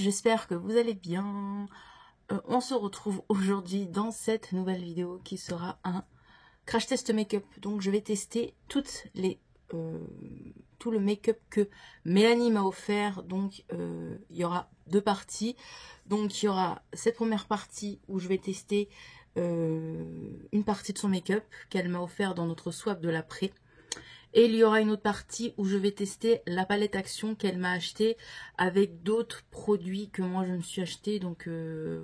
j'espère que vous allez bien. On se retrouve aujourd'hui dans cette nouvelle vidéo qui sera un crash test make-up. Donc je vais tester tout le make-up que Mélanie m'a offert. Donc il y aura deux parties. Donc il y aura cette première partie où je vais tester une partie de son make-up qu'elle m'a offert dans notre swap de l'après. Et il y aura une autre partie où je vais tester la palette Action qu'elle m'a achetée avec d'autres produits que moi je me suis acheté. Donc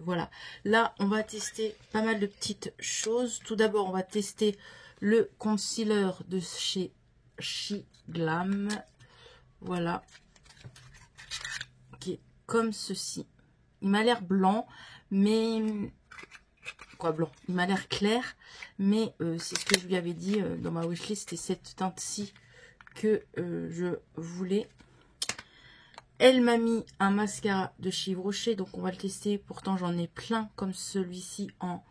voilà. Là, on va tester pas mal de petites choses. Tout d'abord, on va tester le concealer de chez She Glam. Voilà. Qui est comme ceci. Il m'a l'air blanc, mais... Quoi, blanc, il m'a l'air clair, mais c'est ce que je lui avais dit dans ma wishlist, c'était cette teinte-ci que je voulais. Elle m'a mis un mascara de chez Yves Rocher, donc on va le tester. Pourtant j'en ai plein comme celui-ci en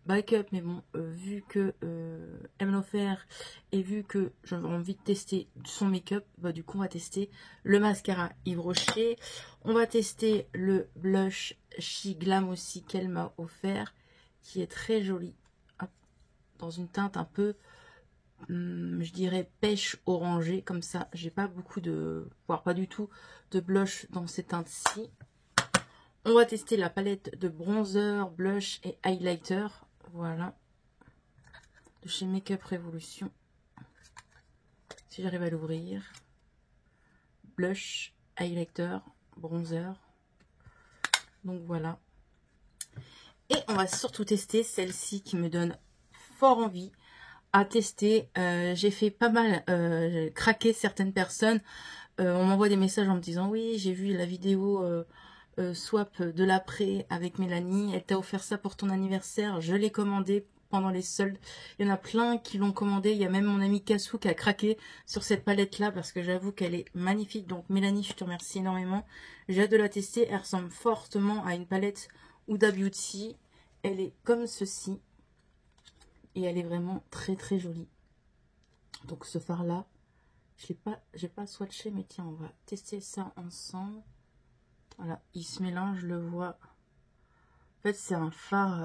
backup, mais bon, vu que elle me l'a offert et vu que j'avais envie de tester son make-up, bah du coup on va tester le mascara Yves Rocher. On va tester le blush She Glam aussi qu'elle m'a offert, qui est très joli, hop, dans une teinte un peu, je dirais pêche orangée, comme ça. J'ai pas beaucoup de, voire pas du tout de blush dans ces teintes-ci. On va tester la palette de bronzer, blush et highlighter, voilà, de chez Make Up Revolution. Si j'arrive à l'ouvrir, blush, highlighter, bronzer, donc voilà. Et on va surtout tester celle-ci qui me donne fort envie à tester. J'ai fait pas mal craquer certaines personnes. On m'envoie des messages en me disant oui, j'ai vu la vidéo swap de l'après avec Mélanie. Elle t'a offert ça pour ton anniversaire. Je l'ai commandé pendant les soldes. Il y en a plein qui l'ont commandé. Il y a même mon ami Kassou qui a craqué sur cette palette là parce que j'avoue qu'elle est magnifique. Donc Mélanie, je te remercie énormément. J'ai hâte de la tester. Elle ressemble fortement à une palette Huda Beauty. Elle est comme ceci. Et elle est vraiment très très jolie. Donc ce fard là, j'ai pas swatché, mais tiens, on va tester ça ensemble. Voilà, il se mélange, je le vois. En fait, c'est un fard...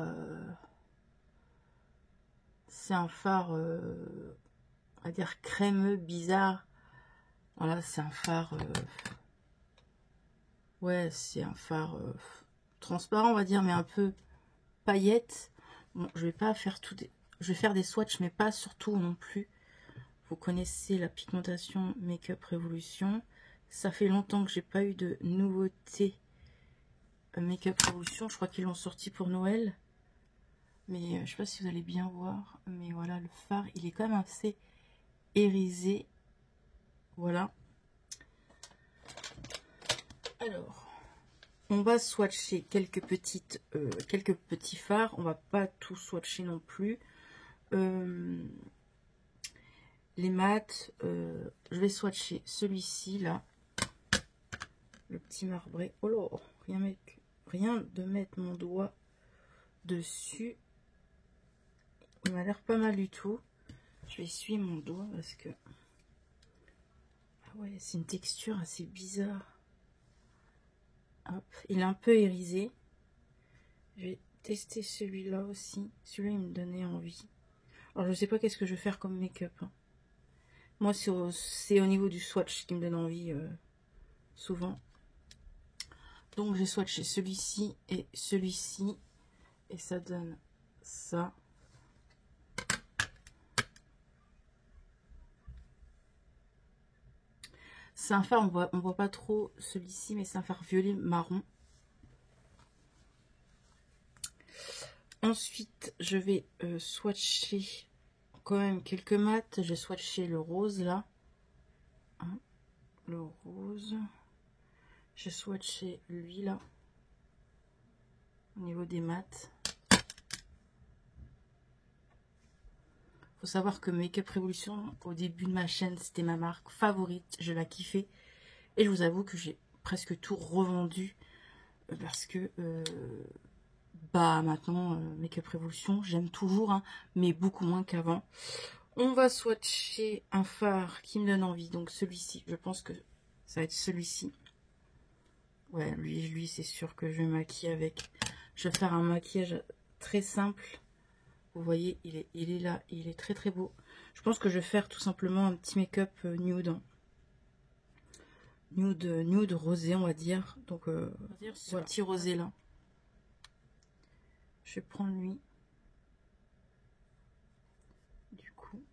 on va dire crémeux, bizarre. Voilà, c'est un fard... ouais, c'est un fard transparent, on va dire, mais un peu paillette. Bon, je vais pas faire tout des... Je vais faire des swatchs, mais pas surtout non plus. Vous connaissez la pigmentation Make Up Revolution. Ça fait longtemps que j'ai pas eu de nouveauté Make Up Revolution. Je crois qu'ils l'ont sorti pour Noël. Mais je sais pas si vous allez bien voir. Mais voilà, le fard, il est quand même assez irisé. Voilà. Alors, on va swatcher quelques petits fards. On va pas tout swatcher non plus. Les mats, je vais swatcher celui-ci là, le petit marbré. Oh là, rien de mettre mon doigt dessus. Il m'a l'air pas mal du tout. Je vais essuyer mon doigt parce que... Ah ouais, c'est une texture assez bizarre. Hop, il est un peu irisé. Je vais tester celui-là aussi. Celui-là, il me donnait envie. Alors, je sais pas qu'est-ce que je vais faire comme make-up. Hein. Moi, c'est au niveau du swatch qui me donne envie souvent. Donc, j'ai swatché celui-ci et celui-ci. Et ça donne ça. C'est un fard, on voit pas trop celui-ci, mais c'est un fard violet marron. Ensuite, je vais swatcher quand même quelques mats. Je vais swatcher le rose là. Hein, le rose. Je swatcher lui là. Au niveau des mats. Faut savoir que Make Up Revolution, au début de ma chaîne, c'était ma marque favorite. Je la kiffais. Et je vous avoue que j'ai presque tout revendu. Parce que... bah maintenant, Make Up Revolution, j'aime toujours, hein, mais beaucoup moins qu'avant. On va swatcher un fard qui me donne envie. Donc celui-ci, je pense que ça va être celui-ci. Ouais, lui c'est sûr que je vais maquiller avec. Je vais faire un maquillage très simple. Vous voyez, il est là, il est très très beau. Je pense que je vais faire tout simplement un petit make-up nude. Nude rosé, on va dire. Donc, ce voilà. Petit rosé là. Je vais prendre lui. Du coup.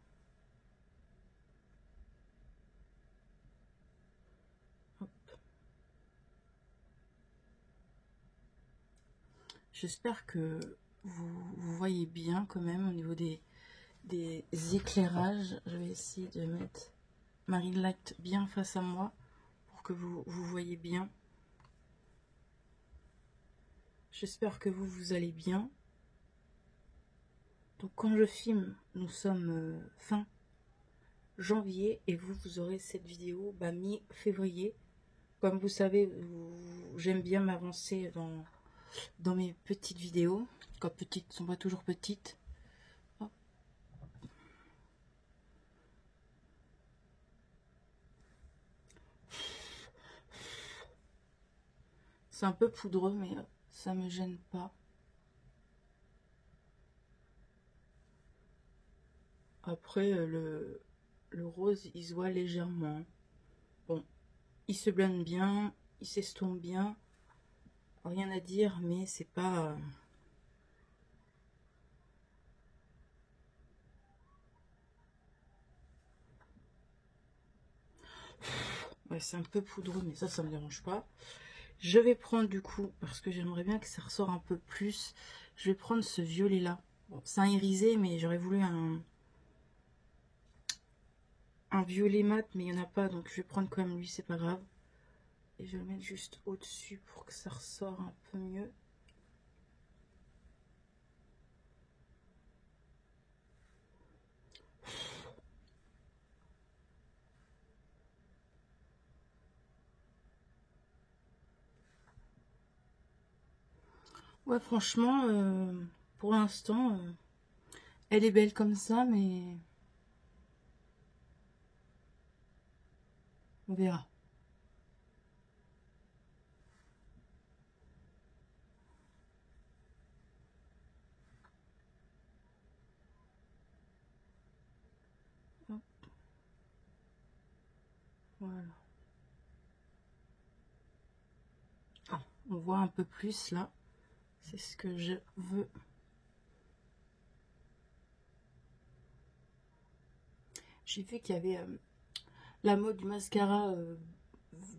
J'espère que vous voyez bien quand même au niveau des éclairages. Je vais essayer de mettre ma ring light bien face à moi pour que vous voyez bien. J'espère que vous allez bien. Donc quand je filme, nous sommes fin janvier et vous aurez cette vidéo mi-février. Comme vous savez, j'aime bien m'avancer dans mes petites vidéos. Quand petites, sont pas toujours petites. Hop. C'est un peu poudreux, mais ça me gêne pas. Après, le rose, il se voit légèrement. Bon, il se blende bien, il s'estompe bien. Rien à dire, mais c'est pas... Ouais, c'est un peu poudreux, mais ça me dérange pas. Je vais prendre du coup, parce que j'aimerais bien que ça ressort un peu plus, je vais prendre ce violet là. Bon, c'est un irisé, mais j'aurais voulu un violet mat, mais il n'y en a pas, donc je vais prendre quand même lui, c'est pas grave. Et je vais le mettre juste au-dessus pour que ça ressort un peu mieux. Ouais, franchement, pour l'instant, elle est belle comme ça, mais on verra. Hop. Voilà. Ah, on voit un peu plus là. C'est ce que je veux. J'ai vu qu'il y avait la mode du mascara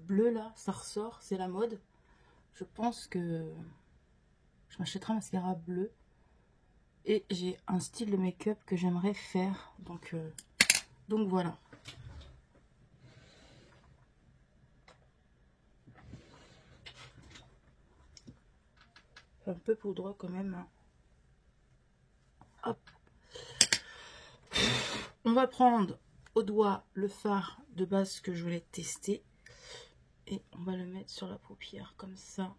bleu là, ça ressort, c'est la mode. Je pense que je m'achèterai un mascara bleu. Et j'ai un style de make-up que j'aimerais faire. Donc voilà. Un peu poudreux quand même. Hein. Hop. On va prendre au doigt le fard de base que je voulais tester. Et on va le mettre sur la paupière comme ça.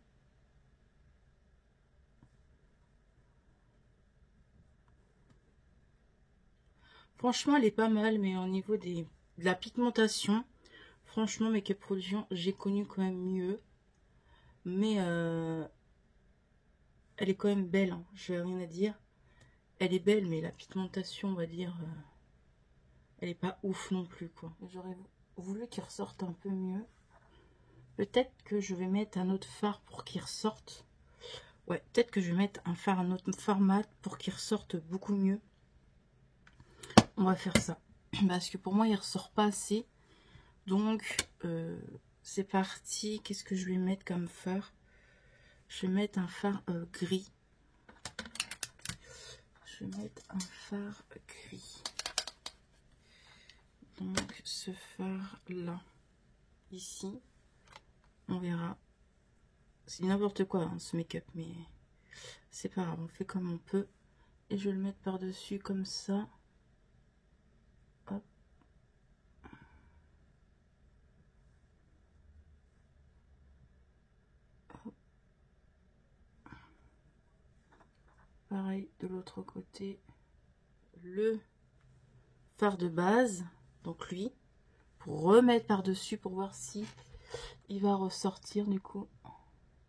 Franchement, elle est pas mal, mais au niveau de la pigmentation, franchement, Make-up Production, j'ai connu quand même mieux. Mais elle est quand même belle, hein, je n'ai rien à dire. Elle est belle, mais la pigmentation, on va dire, elle est pas ouf non plus, quoi. J'aurais voulu qu'il ressorte un peu mieux. Peut-être que je vais mettre un autre fard pour qu'il ressorte. Ouais, peut-être que je vais mettre un autre fard mat pour qu'il ressorte beaucoup mieux. On va faire ça. Parce que pour moi, il ressort pas assez. Donc, c'est parti. Qu'est-ce que je vais mettre comme fard? Je vais mettre un fard gris. Je vais mettre un fard gris. Donc, ce fard-là. Ici. On verra. C'est n'importe quoi, hein, ce make-up. Mais c'est pas grave. On fait comme on peut. Et je vais le mettre par-dessus comme ça. Hop. Hop. Pareil de l'autre côté. Le fard de base. Donc lui. Pour remettre par-dessus pour voir si il va ressortir du coup.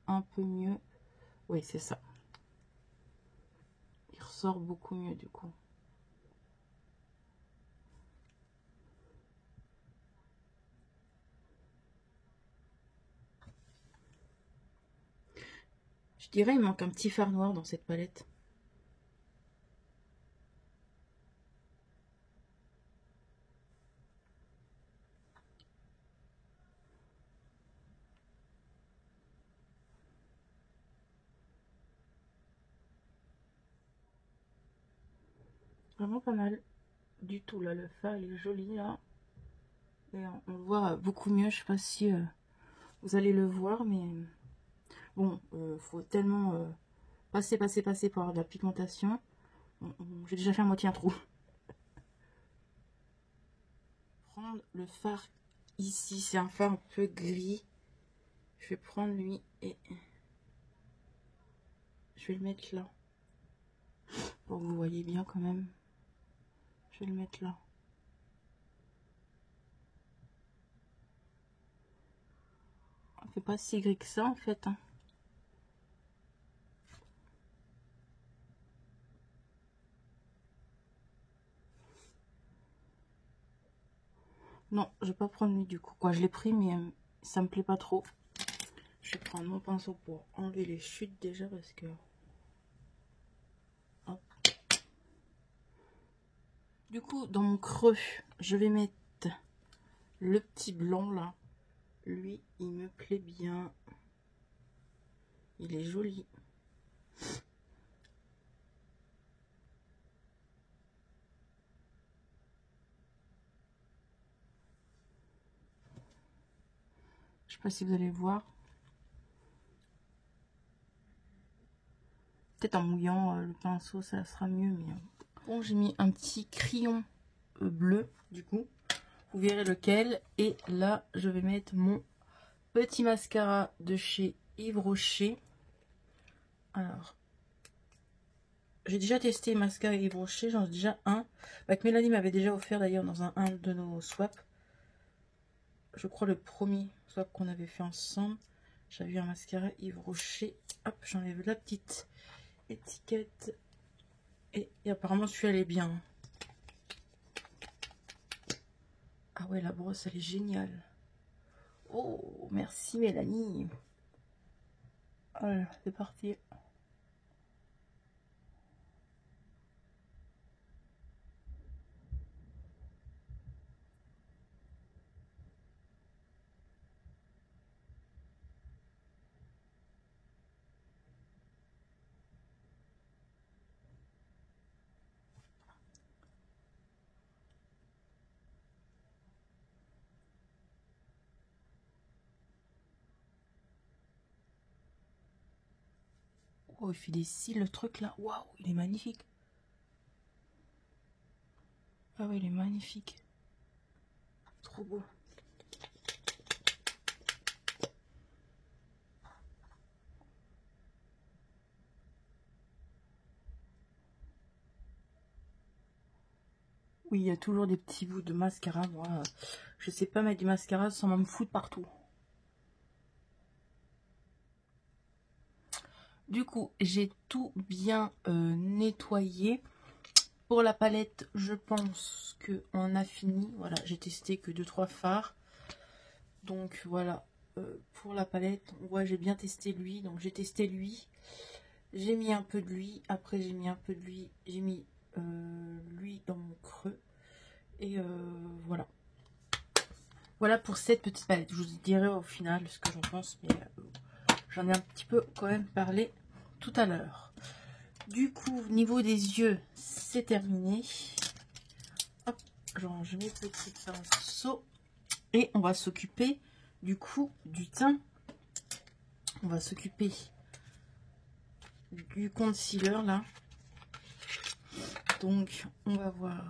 un peu mieux. Oui, c'est ça. Il ressort beaucoup mieux du coup. Je dirais il manque un petit fard noir dans cette palette. Vraiment pas mal du tout là, le fard il est joli là. Et on le voit beaucoup mieux, je sais pas si vous allez le voir, mais bon, faut tellement passer pour avoir de la pigmentation. J'ai déjà fait à moitié un trou. Prendre le fard ici, c'est un fard un peu gris. Je vais prendre lui et je vais le mettre là. Pour que vous voyez bien quand même. Je vais le mettre là. On fait pas si gris que ça en fait. Hein. Non, je vais pas prendre lui du coup. Quoi, je l'ai pris mais ça me plaît pas trop. Je vais prendre mon pinceau pour enlever les chutes déjà parce que... Hop. Du coup, dans mon creux, je vais mettre le petit blanc là. Lui, il me plaît bien. Il est joli. Je sais pas si vous allez voir. Peut-être en mouillant le pinceau, ça sera mieux. Mais bon, j'ai mis un petit crayon bleu, du coup. Vous verrez lequel. Et là, je vais mettre mon petit mascara de chez Yves Rocher. Alors, j'ai déjà testé mascara Yves Rocher. J'en ai déjà un. Que Mélanie m'avait déjà offert d'ailleurs dans un de nos swaps. Je crois le premier swap qu'on avait fait ensemble. J'avais eu un mascara Yves Rocher. Hop, j'enlève la petite étiquette. Et apparemment, celui-là, elle est bien. Ah ouais, la brosse, elle est géniale. Oh, merci Mélanie. Voilà, c'est parti. Oh, il fait des cils, le truc là. Waouh, il est magnifique. Ah ouais, il est magnifique. Trop beau. Oui, il y a toujours des petits bouts de mascara. Moi, je sais pas mettre du mascara sans me foutre partout. Du coup, j'ai tout bien nettoyé. Pour la palette, je pense qu'on a fini. Voilà, j'ai testé que 2-3 fards. Donc voilà, pour la palette, on voit j'ai bien testé lui. Donc j'ai testé lui. J'ai mis un peu de lui. Après, j'ai mis un peu de lui. J'ai mis lui dans mon creux. Et voilà. Voilà pour cette petite palette. Je vous dirai au final ce que j'en pense. Mais j'en ai un petit peu quand même parlé tout à l'heure. Du coup, au niveau des yeux, c'est terminé. Hop, je range mes petits pinceaux. Et on va s'occuper du coup du teint. On va s'occuper du concealer là. Donc, on va voir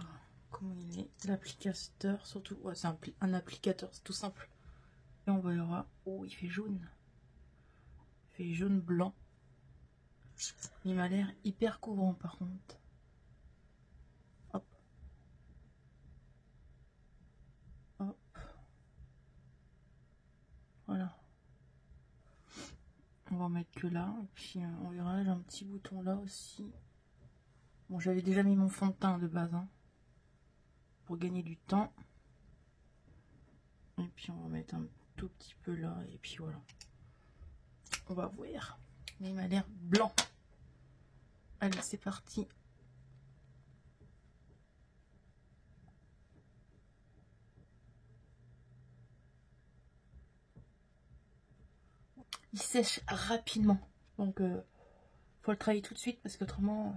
comment il est. L'applicateur, surtout. Ouais, c'est un applicateur, c'est tout simple. Et on verra. Oh, il fait jaune. Il fait jaune-blanc. Il m'a l'air hyper couvrant par contre. Hop. Hop. Voilà. va en mettre que là. Et puis on verra, j'ai un petit bouton là aussi. Bon, j'avais déjà mis mon fond de teint de base, hein, pour gagner du temps. Et puis on va mettre un tout petit peu là. Et puis voilà. On va voir. Mais il m'a l'air blanc. Allez, c'est parti. Il sèche rapidement. Donc, faut le travailler tout de suite parce qu'autrement...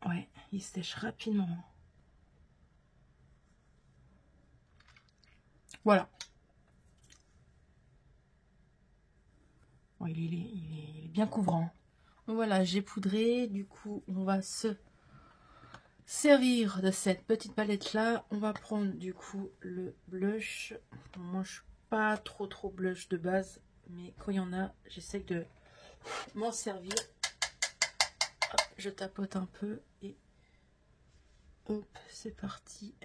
Ouais, il sèche rapidement. Voilà. Bon, il est bien couvrant. Voilà, j'ai poudré. Du coup, on va se servir de cette petite palette là. On va prendre du coup le blush. Moi, je suis pas trop blush de base. Mais quand il y en a, j'essaie de m'en servir. Hop, je tapote un peu et hop, c'est parti.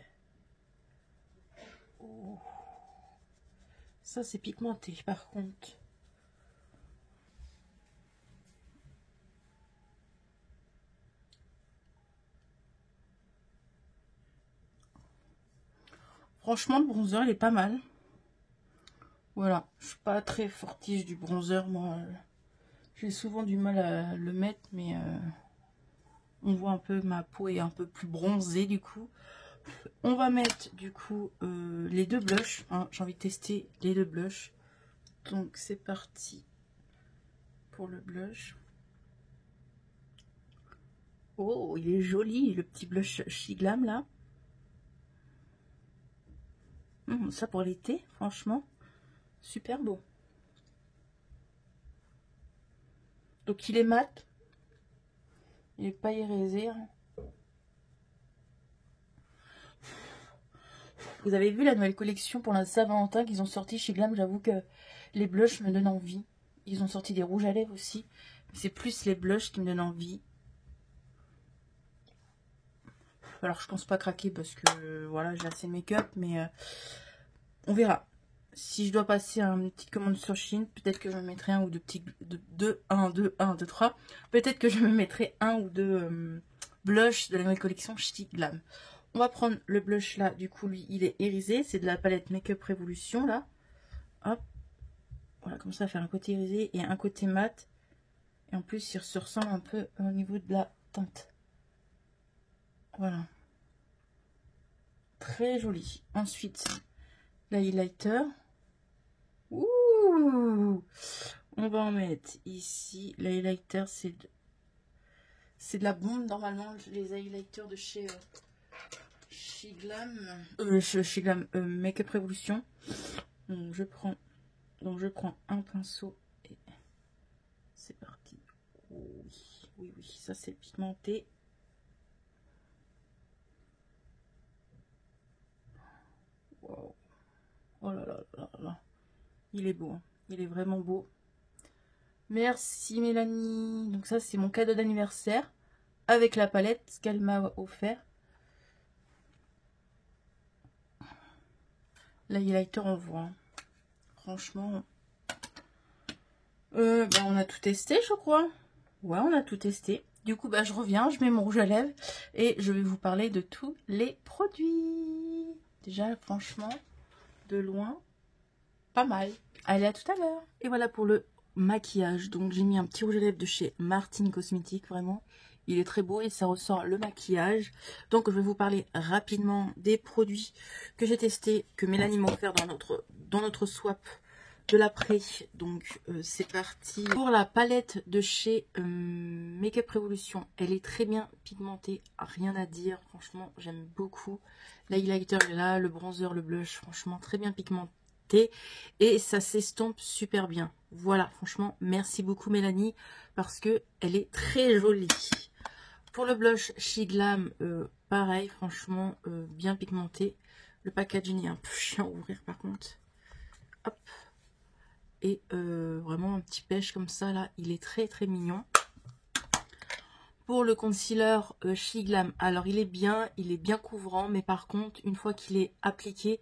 Oh. Ça, c'est pigmenté par contre. Franchement, le bronzer, il est pas mal. Voilà, je suis pas très fortige du bronzer, moi. J'ai souvent du mal à le mettre, mais on voit un peu, ma peau est un peu plus bronzée du coup. On va mettre du coup les deux blushs. Hein, j'ai envie de tester les deux blushs. Donc c'est parti pour le blush. Oh, il est joli, le petit blush Shiglam là. Ça pour l'été, franchement, super beau. Donc il est mat. Il n'est pas irisé. Vous avez vu la nouvelle collection pour la Saint-Valentin qu'ils ont sorti chez Glam. J'avoue que les blushs me donnent envie. Ils ont sorti des rouges à lèvres aussi. C'est plus les blushs qui me donnent envie. Alors je pense pas craquer parce que voilà, j'ai assez de make-up. Mais on verra. Si je dois passer une petite commande sur Chine, peut-être que je me mettrai un ou deux petits... 2, 3. Peut-être que je me mettrai un ou deux blushs de la nouvelle collection Chic Glam. On va prendre le blush là, du coup lui il est irisé, c'est de la palette Make Up Revolution là. Hop, voilà, comme ça, faire un côté irisé et un côté mat. Et en plus il se ressemble un peu au niveau de la teinte. Voilà. Très joli. Ensuite, l'highlighter. Ouh, on va en mettre ici. L'highlighter c'est de la bombe normalement, les highlighters de chez... Shiglam, Make Up Revolution. Donc je prends un pinceau et c'est parti. Oh, oui, ça c'est pigmenté. Wow. Oh là là là là. Il est beau, hein. Il est vraiment beau. Merci Mélanie. Donc ça c'est mon cadeau d'anniversaire avec la palette qu'elle m'a offert. L'highlighter on voit. Hein. Franchement, on a tout testé je crois. Ouais, on a tout testé. Du coup, je reviens, je mets mon rouge à lèvres et je vais vous parler de tous les produits. Déjà, franchement, de loin, pas mal. Allez, à tout à l'heure. Et voilà pour le maquillage. Donc, j'ai mis un petit rouge à lèvres de chez Martine Cosmétiques, vraiment. Il est très beau et ça ressort le maquillage. Donc, je vais vous parler rapidement des produits que j'ai testés, que Mélanie m'a offert dans notre swap de l'après. Donc c'est parti pour la palette de chez Make Up Revolution. Elle est très bien pigmentée, rien à dire, franchement j'aime beaucoup. L'highlighter est là, le bronzer, le blush, franchement très bien pigmenté et ça s'estompe super bien. Voilà, franchement merci beaucoup Mélanie parce que elle est très jolie. Pour le blush Chic Glam, pareil, franchement bien pigmenté. Le packaging est un peu chiant à ouvrir par contre. Hop. Et vraiment un petit pêche comme ça là, il est très mignon. Pour le concealer She Glam, alors il est bien couvrant, mais par contre, une fois qu'il est appliqué,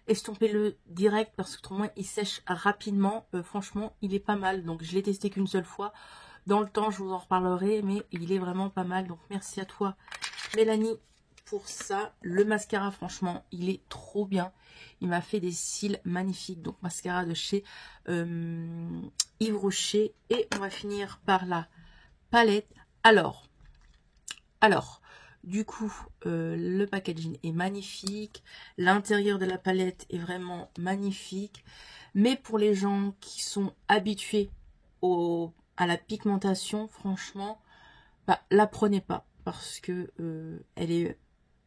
estompez-le direct parce que autrement il sèche rapidement. Franchement, il est pas mal. Donc je l'ai testé qu'une seule fois. Dans le temps, je vous en reparlerai, mais il est vraiment pas mal. Donc merci à toi, Mélanie, pour ça. Le mascara, franchement, il est trop bien. Il m'a fait des cils magnifiques. Donc mascara de chez Yves Rocher. Et on va finir par la palette. Alors, du coup, le packaging est magnifique. L'intérieur de la palette est vraiment magnifique. Mais pour les gens qui sont habitués à la pigmentation, franchement, bah, la prenez pas. Parce que elle est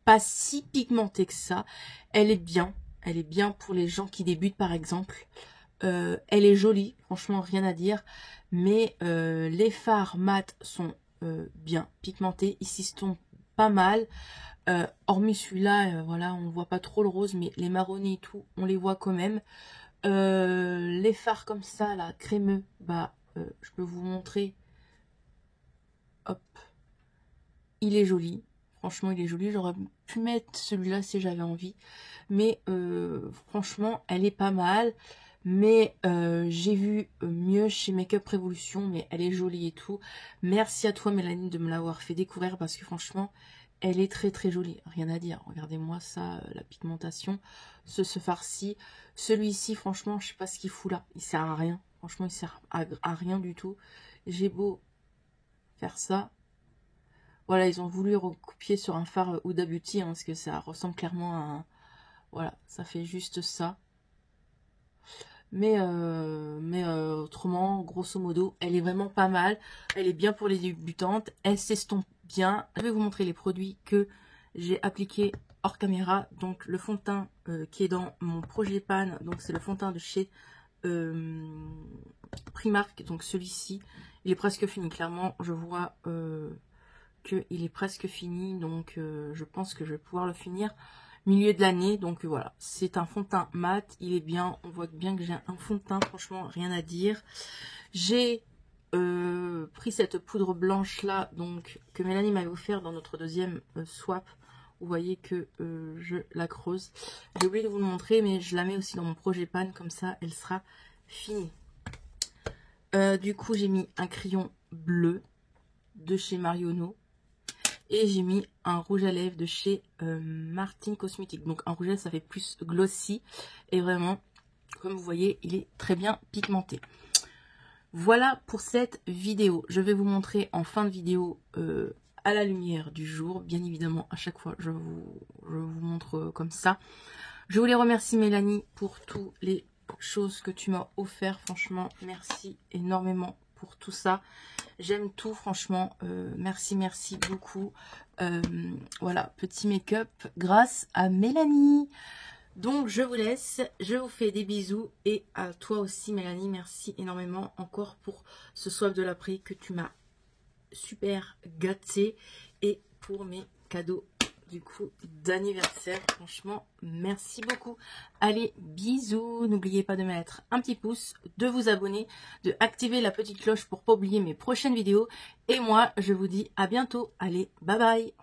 pas si pigmentée que ça. Elle est bien. Elle est bien pour les gens qui débutent, par exemple. Elle est jolie, franchement, rien à dire. Mais les fards mat sont bien pigmentés. Ils s'estompent pas mal. Hormis celui-là, voilà, on voit pas trop le rose, mais les marronnés et tout, on les voit quand même. Les fards comme ça, là, crémeux, bah, je peux vous montrer. Hop. Il est joli. Franchement, il est joli. J'aurais pu mettre celui-là si j'avais envie. Mais franchement, elle est pas mal. Mais j'ai vu mieux chez Makeup Revolution. Mais elle est jolie et tout. Merci à toi, Mélanie, de me l'avoir fait découvrir. Parce que franchement, elle est très très jolie. Rien à dire. Regardez-moi ça, la pigmentation. Ce farci. Celui-ci, franchement, je sais pas ce qu'il fout là. Il sert à rien. Franchement, il sert à rien du tout. J'ai beau faire ça. Voilà, ils ont voulu recopier sur un fard Huda Beauty, hein, parce que ça ressemble clairement à un... Voilà, ça fait juste ça. Mais autrement, grosso modo, elle est vraiment pas mal. Elle est bien pour les débutantes. Elle s'estompe bien. Je vais vous montrer les produits que j'ai appliqués hors caméra. Donc, le fond de teint qui est dans mon projet pan. Donc, c'est le fond de teint de chez Primark. Donc, celui-ci, il est presque fini. Clairement, je vois... il est presque fini, donc je pense que je vais pouvoir le finir milieu de l'année. Donc voilà, c'est un fond de teint mat, il est bien, on voit bien que j'ai un fond de teint, franchement rien à dire. J'ai pris cette poudre blanche là, donc que Mélanie m'avait offert dans notre deuxième swap. Vous voyez que je la creuse. J'ai oublié de vous le montrer, mais je la mets aussi dans mon projet pan, comme ça elle sera finie. Du coup j'ai mis un crayon bleu de chez Marionneau. Et j'ai mis un rouge à lèvres de chez Martin Cosmetics. Donc un rouge à lèvres, ça fait plus glossy. Et vraiment, comme vous voyez, il est très bien pigmenté. Voilà pour cette vidéo. Je vais vous montrer en fin de vidéo à la lumière du jour. Bien évidemment, à chaque fois, je vous montre comme ça. Je voulais remercier Mélanie pour toutes les choses que tu m'as offert. Franchement, merci énormément pour tout ça. J'aime tout, franchement. Merci beaucoup. Voilà, petit make-up grâce à Mélanie. Donc, je vous laisse. Je vous fais des bisous. Et à toi aussi, Mélanie. Merci énormément encore pour ce swap de l'après que tu m'as super gâté. Et pour mes cadeaux du coup d'anniversaire. Franchement, merci beaucoup. Allez, bisous. N'oubliez pas de mettre un petit pouce, de vous abonner, de activer la petite cloche pour pas oublier mes prochaines vidéos. Et moi, je vous dis à bientôt. Allez, bye bye.